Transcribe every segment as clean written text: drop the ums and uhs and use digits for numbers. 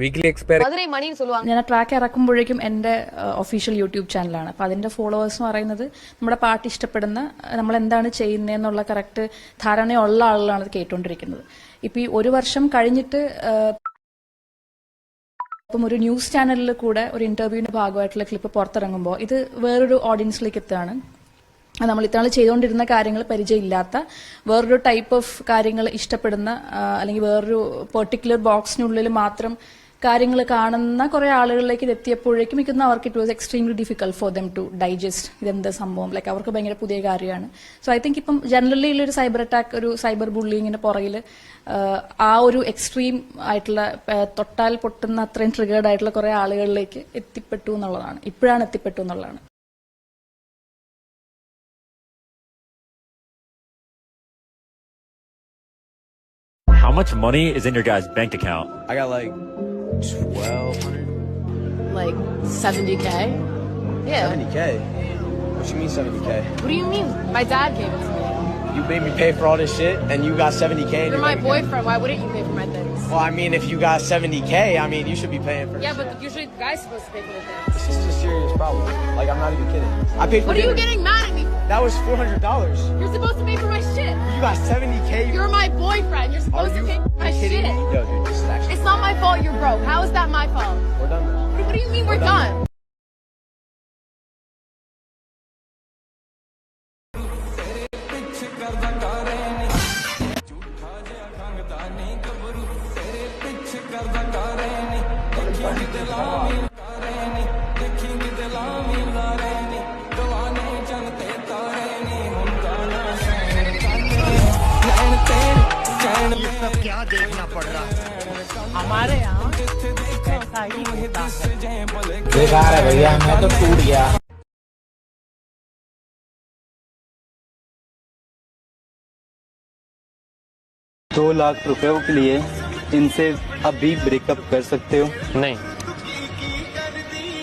Weekly expire ഞാൻ track ഇറക്കുമ്പോഴേക്കും എൻ്റെ official YouTube ചാനലാണ്. അപ്പോൾ അതിൻ്റെ ഫോളോവേഴ്സ് എന്ന് പറയുന്നത് നമ്മുടെ പാട്ട് ഇഷ്ടപ്പെടുന്ന, നമ്മൾ എന്താണ് ചെയ്യുന്നതെന്നുള്ള കറക്റ്റ് ധാരണയുള്ള ആളുകളാണ് അത് കേട്ടുകൊണ്ടിരിക്കുന്നത്. ഇപ്പം ഈ ഒരു വർഷം കഴിഞ്ഞിട്ട് ഇപ്പം ഒരു ന്യൂസ് ചാനലിൽ കൂടെ ഒരു ഇന്റർവ്യൂവിന്റെ ഭാഗമായിട്ടുള്ള ക്ലിപ്പ് പുറത്തിറങ്ങുമ്പോൾ ഇത് വേറൊരു ഓഡിയൻസിലേക്ക് എത്തുകയാണ്. നമ്മൾ ഇത്തവണ ചെയ്തുകൊണ്ടിരുന്ന കാര്യങ്ങൾ പരിചയമില്ലാത്ത, വേറൊരു ടൈപ്പ് ഓഫ് കാര്യങ്ങൾ ഇഷ്ടപ്പെടുന്ന, അല്ലെങ്കിൽ വേറൊരു പെർട്ടിക്കുലർ ബോക്സിനുള്ളിൽ മാത്രം കാര്യങ്ങൾ കാണുന്ന കുറെ ആളുകളിലേക്ക് ഇത് എത്തിയപ്പോഴേക്കും മിക്കുന്ന അവർക്ക് it was extremely difficult for them to digest ഇതെന്താ സംഭവം. ലൈക്ക് അവർക്ക് ഭയങ്കര പുതിയ കാര്യമാണ്. സോ ഐ തിങ്ക് ഇപ്പം ജനറലി ഉള്ളൊരു സൈബർ അറ്റാക്ക്, ഒരു സൈബർ ബുള്ളിങ്ങിന്റെ പുറകിൽ ആ ഒരു എക്സ്ട്രീം ആയിട്ടുള്ള തൊട്ടാൽ പൊട്ടുന്ന അത്രയും ട്രിഗേർഡ് ആയിട്ടുള്ള കുറെ ആളുകളിലേക്ക് എത്തിപ്പെട്ടു എന്നുള്ളതാണ്. ഇപ്പോഴാണ് എത്തിപ്പെട്ടു എന്നുള്ളതാണ്. How much money is in your guys' bank account? I got like 1,200. Like 70K? Yeah. 70K? What you mean 70K? What do you mean? My dad gave it to me. You made me pay for all this shit and you got 70K in You're your my bank account? boyfriend. Why wouldn't you pay for my things? Well, I mean, if you got 70K, I mean, you should be paying for Yeah, shit. but usually the guy's supposed to pay for the things. This is a serious problem. Like, I'm not even kidding. I paid for What are you dinner. getting mad at me for? That was $400. You're supposed to pay for my shit. You got 70K? You're my boyfriend. You're Are supposed you to pay for my kidding shit. me? Yo, dude, this is actually... It's not my fault you're broke. How is that my fault? We're done. What do you mean we're done? क्या देखना पड़ रहा है हमारे यहाँ ऐसा ही होता है। बेकार है भैया, मैं तो टूट गया। 2 लाख रुपयों के लिए इनसे अभी ब्रेकअप कर सकते हो? नहीं,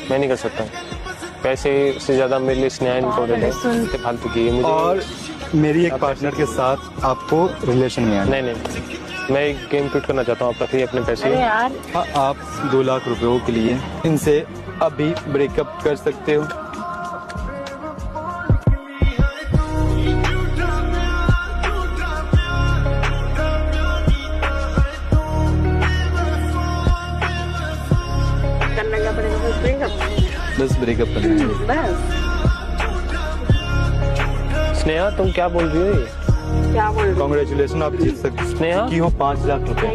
मैं नहीं कर सकता। पैसे से ज्यादा मेरे लिए स्नेह इम्पोर्टेंट है। फालतू की मुझे। और मेरी एक पार्टनर के साथ आपको रिलेशन में आना। नहीं, मैं एक गेम क्विट करना चाहता हूँ। आप रखिए अपने पैसे। आप 2 लाख रुपयों के लिए इनसे अभी ब्रेकअप कर सकते हो? करना क्या पड़ेगा? बस ब्रेकअप। बस ब्रेकअप करना है। बस स्नेहा, तुम क्या बोल रही हो? ये क्या बोल रहे कॉन्ग्रेचुलेशन, आप जीत सकते स्नेहा? हो 5 लाख रुपए।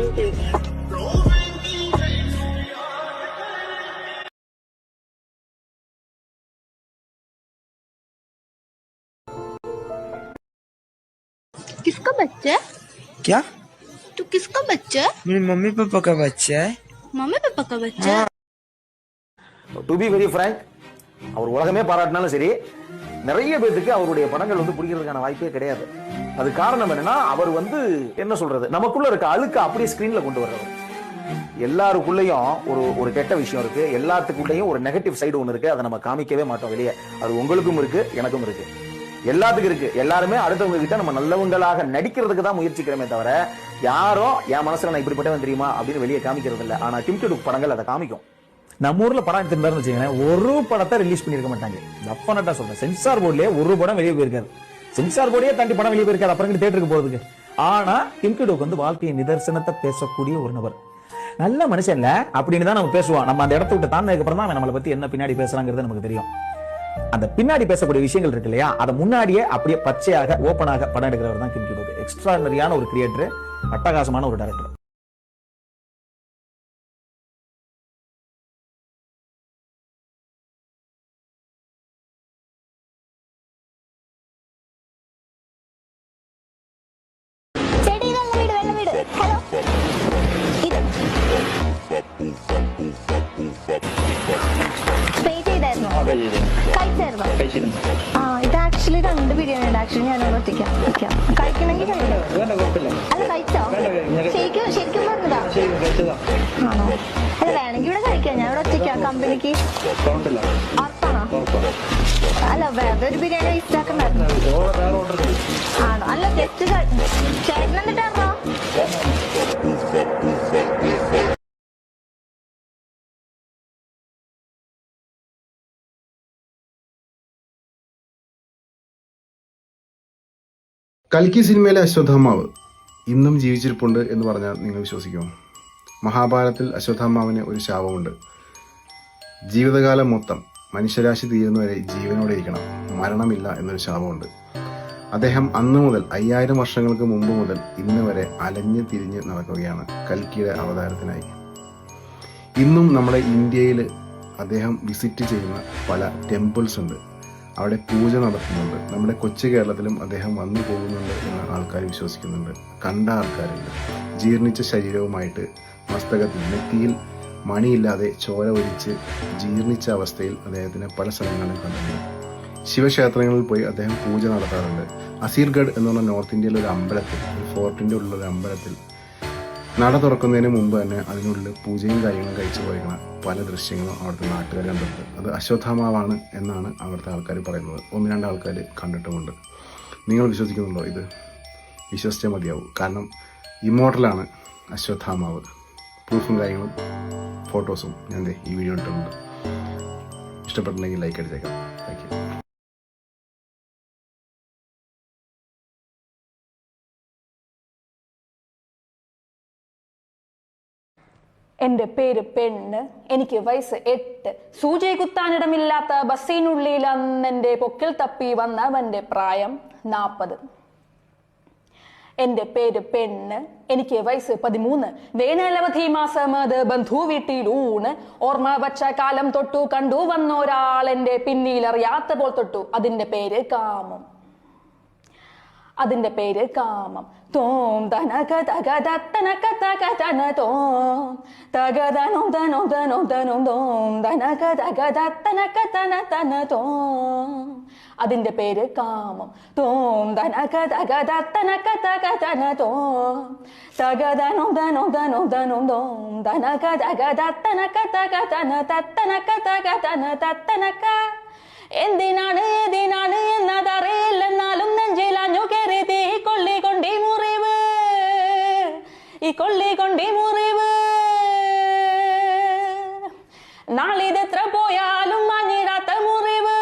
किसका बच्चा है? क्या? तू किसका बच्चा है? मेरे मम्मी पापा का बच्चा है. मम्मी पापा का बच्चा है? டு பி வெரி ஃப்ராங்க், அவர் உலகமே பாராட்டினாலும் சரி, நிறைய பேருக்கு அவருடைய படங்கள் பிடிக்கிறதுக்கான வாய்ப்பே கிடையாது. அது காரணம் என்னன்னா, அவர் என்ன சொல்றது, நமக்குள்ள இருக்க அழுக்க அப்படியே ஸ்கிரீன்ல கொண்டு வர்றவர். எல்லாருக்குள்ளேயும் ஒரு கெட்ட விஷயம் இருக்கு, எல்லாத்துக்குள்ளேயும் ஒரு நெகட்டிவ் சைடு ஒன்று இருக்கு. அதை நம்ம காமிக்கவே மாட்டோம் வெளியே. அது உங்களுக்கும் இருக்கு, எனக்கும் இருக்கு, எல்லாத்துக்கும் இருக்கு. எல்லாருமே அடுத்தவங்க கிட்ட நம்ம நல்லவங்களாக நடிக்கிறதுக்கு தான் முயற்சிக்கிறோமே தவிர, யாரோ என் மனசுல நான் இப்படிப்பட்டவன் தெரியுமா அப்படின்னு வெளியே காமிக்கிறது இல்லை. ஆனா டிம்டு படங்கள் அதை காமிக்கும். நம்ம ஊர்ல படம் எடுத்துருந்தாருன்னு வச்சுக்கோங்களேன், ஒரு படத்தை ரிலீஸ் பண்ணிருக்க மாட்டாங்க. டெஃபினட்டா சொல்றேன், சென்சார் போர்ட்லயே ஒரு படம் வெளியே போயிருக்காரு. சென்சார் போர்டையே தாண்டி படம் வெளியே போயிருக்காரு அப்புறம் தியேட்டருக்கு போறதுக்கு. ஆனா டிம்டு வாழ்க்கையை நிதர்சனத்தை பேசக்கூடிய ஒரு நபர், நல்ல மனுஷன் இல்ல அப்படின்னு தான் நம்ம பேசுவோம். நம்ம அந்த இடத்த விட்டு தாண்டதுக்கு அப்புறம் தான் நம்மளை பத்தி என்ன பின்னாடி பேசுறாங்கிறது நமக்கு தெரியும். அந்த பின்னாடி பேசக்கூடிய விஷயங்கள் இருக்கு இல்லையா, அதை முன்னாடியே அப்படியே பச்சையாக ஓப்பனாக படம் எடுக்கிறவர் தான் டிம்டு. எக்ஸ்ட்ராடனரியான ஒரு கிரியேட்டர், அட்டகாசமான ஒரு டைரக்டர். ഇത് ആക്ച്വലി 2 ബിരിയാണി ഉണ്ട്. ആക്ച്വലി ഞാനോട് ഒറ്റയ്ക്കാം കഴിക്കണമെങ്കിൽ അല്ല കഴിച്ചോ? ശരിക്കും പറഞ്ഞതാ ആണോ? അല്ല വേണമെങ്കിൽ ഇവിടെ കഴിക്കാം, ഞാൻ ഇവിടെ ഒറ്റയ്ക്കാം. കമ്പനിക്ക് ഉറപ്പാണോ? അല്ല വേറെ ഒരു ബിരിയാണി വേസ്റ്റ് ആക്കണ്ടായിരുന്നു. ആണോ? അല്ല ജസ്റ്റ് ചേട്ടൻ എന്നിട്ടാണോ? കൽക്കി സിനിമയിലെ അശ്വത്ഥാമാവ് ഇന്നും ജീവിച്ചിരിപ്പുണ്ട് എന്ന് പറഞ്ഞാൽ നിങ്ങൾ വിശ്വസിക്കുമോ? മഹാഭാരതത്തിൽ അശ്വത്ഥാമാവിന് ഒരു ശാപമുണ്ട്. ജീവിതകാലം മൊത്തം മനുഷ്യരാശി തീരുന്നവരെ ജീവനോടെ ഇരിക്കണം, മരണമില്ല എന്നൊരു ശാപമുണ്ട്. അദ്ദേഹം അന്ന് മുതൽ 5000 വർഷങ്ങൾക്ക് മുമ്പ് മുതൽ ഇന്ന് വരെ അലഞ്ഞ് തിരിഞ്ഞ് നടക്കുകയാണ് കൽക്കിയുടെ അവതാരത്തിനായി. ഇന്നും നമ്മുടെ ഇന്ത്യയിൽ അദ്ദേഹം വിസിറ്റ് ചെയ്യുന്ന പല ടെമ്പിൾസ് ഉണ്ട്, അവിടെ പൂജ നടത്തുന്നുണ്ട്. നമ്മുടെ കൊച്ചു കേരളത്തിലും അദ്ദേഹം വന്നു പോകുന്നുണ്ട് എന്ന് ആൾക്കാർ വിശ്വസിക്കുന്നുണ്ട്. കണ്ട ആൾക്കാരുണ്ട്. ജീർണിച്ച ശരീരവുമായിട്ട് മസ്തകത്തിൽ നെറ്റിയിൽ മണിയില്ലാതെ ചോര ഒലിച്ച് ജീർണിച്ച അവസ്ഥയിൽ അദ്ദേഹത്തിന് പല സ്ഥലങ്ങളിലും കണ്ടിട്ടുണ്ട്. ശിവക്ഷേത്രങ്ങളിൽ പോയി അദ്ദേഹം പൂജ നടത്താറുണ്ട്. അസീർഗഡ് എന്നുള്ള നോർത്ത് ഇന്ത്യയിലെ ഒരു അമ്പലത്തിൽ, ഒരു ഫോർട്ടിൻ്റെ ഉള്ളിലൊരു അമ്പലത്തിൽ നട തുറക്കുന്നതിന് മുമ്പ് തന്നെ അതിനുള്ളിൽ പൂജയും കാര്യങ്ങളും കഴിച്ചു പോയിരിക്കുന്ന പല ദൃശ്യങ്ങളും അവിടുത്തെ നാട്ടുകാർ കണ്ടിട്ടുണ്ട്. അത് അശ്വത്ഥാമാവാണ് എന്നാണ് അവിടുത്തെ ആൾക്കാർ പറയുന്നത്. 1-2 ആൾക്കാർ കണ്ടിട്ടുമുണ്ട്. നിങ്ങൾ വിശ്വസിക്കുന്നുണ്ടോ? ഇത് വിശ്വസിച്ചാൽ മതിയാവും. കാരണം ഇമ്മോർട്ടലാണ് അശ്വത്ഥാമാവ്. പ്രൂഫും കാര്യങ്ങളും ഫോട്ടോസും ഞാൻ ഈ വീഡിയോ ഇട്ടിട്ടുണ്ട്. ഇഷ്ടപ്പെട്ടിട്ടുണ്ടെങ്കിൽ ലൈക്ക് അടിച്ചേക്കാം. Thank you. എൻ്റെ പേര് പെണ്ണ്, എനിക്ക് വയസ്സ് 8. സൂചി കുത്താനിടമില്ലാത്ത ബസ്സിനുള്ളിൽ അന്നെൻ്റെ പൊക്കിൽ തപ്പി വന്നവൻ്റെ പ്രായം 40. എൻ്റെ പേര് പെണ്ണ്, എനിക്ക് വയസ്സ് 13. വേനലവധി മാസം അത് ബന്ധു വീട്ടിലൂണ്. ഓർമ്മ വച്ച കാലം തൊട്ടു കണ്ടു വന്നൊരാൾ എൻ്റെ പിന്നിലറിയാത്ത പോൽ തൊട്ടു. അതിൻ്റെ പേര് കാമം. അതിന്റെ പേര് കാമം. തോം തനക തകത തനക തക തന തോം തകതനോ തനോ തനോ തനോ തോം തനക തകത തനക തന തന തോം. അതിന്റെ പേര് കാമം. തോം തനക തകത തനക തക തന തോം തകതനോ തനോ തനോ തനോ തോം തനക തകത തനക തക തന തനക തക തന തനക. എന്തിനാണ് ഏതിനാണ് എന്നതറിയില്ലെന്നാലും നെഞ്ചിലഞ്ഞു കയറി തീ കൊള്ളിക്കൊണ്ടി മുറിവ്, ഈ കൊള്ളിക്കൊണ്ടി മുറിവ്. നാളിതെത്ര പോയാലും മഞ്ഞിടാത്ത മുറിവ്,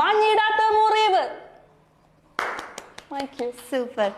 മഞ്ഞിടാത്ത മുറിവ്. സൂപ്പർ.